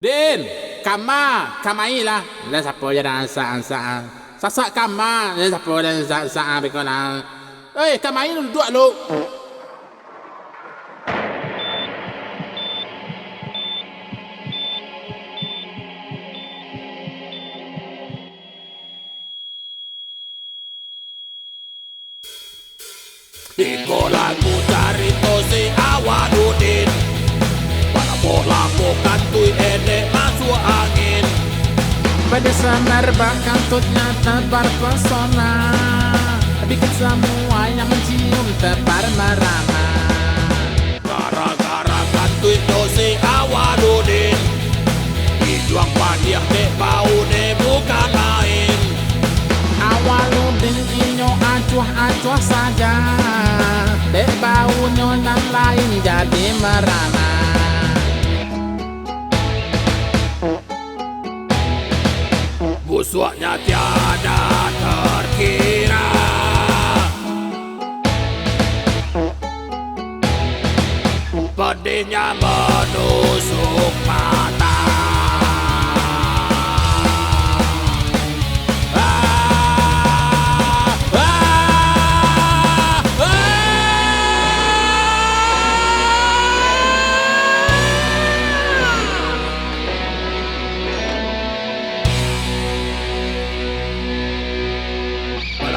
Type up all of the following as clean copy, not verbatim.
Din, kamai lah. Dah siapa je dah ansaan. Sasak kama, dah siapa dah ansaan bekonan. Kamai lu duduk lu. Iko lagu carito si Awadudin, para bola bukan tui ene masuk angin. Pada samar bahkan tutnya tebar pesona, bikin semua yang mencium tebar merana. Gara-gara kan tui to si Awadudin, dijuang padiah dek bau ne bukan main. Awaludin inyo acuh-acuh saja, dek baunya yang lain jadi merana. Busuknya tiada terkira, pedihnya menusuk mata.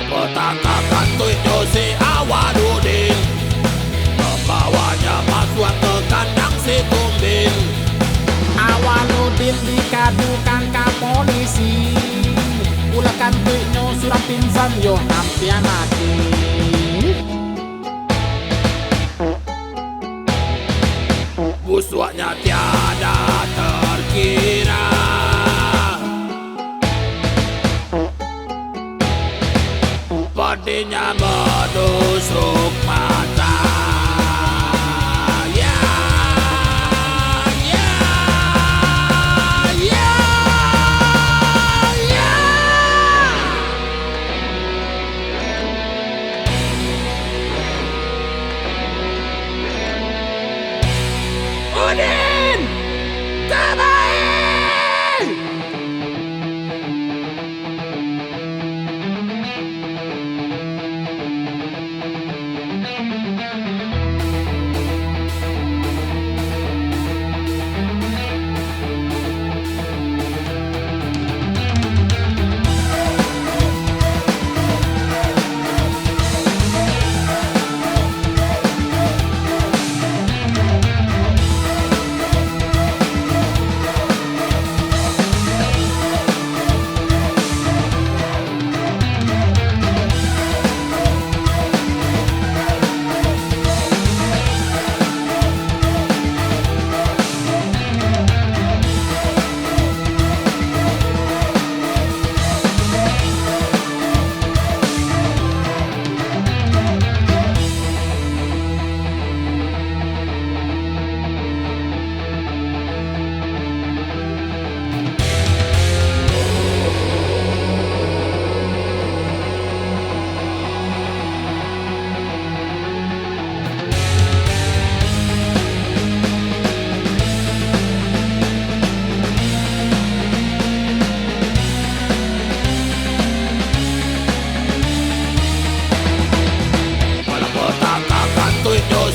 Petaka kantoi si Awadudin, membawanya masuk ke kandang si Tumbin. Awaludin dikadukan ke polisi, ulakan tuiknya surat pingsan yo hampir mati. Busuknya tiada terkira, pedihnya menusuk mata. Ya, ya, ya, ya. Udin, terbaik.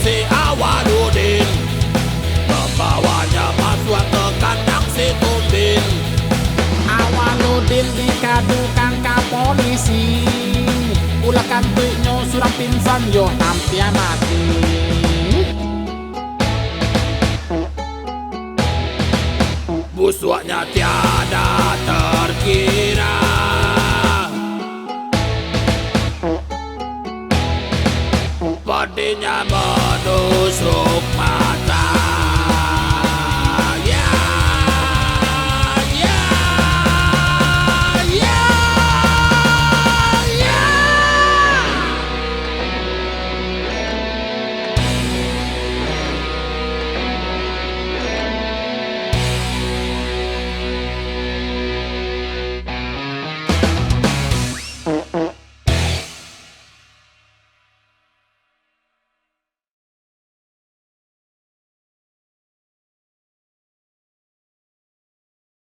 Si Awadudin, membawanya masuk ke kandang si Tumbin. Awaludin dikadukan ke polisi, ulakan tuiknya surat pingsan yo hampir mati. Busuknya tiada terkira, pedihnya menusuk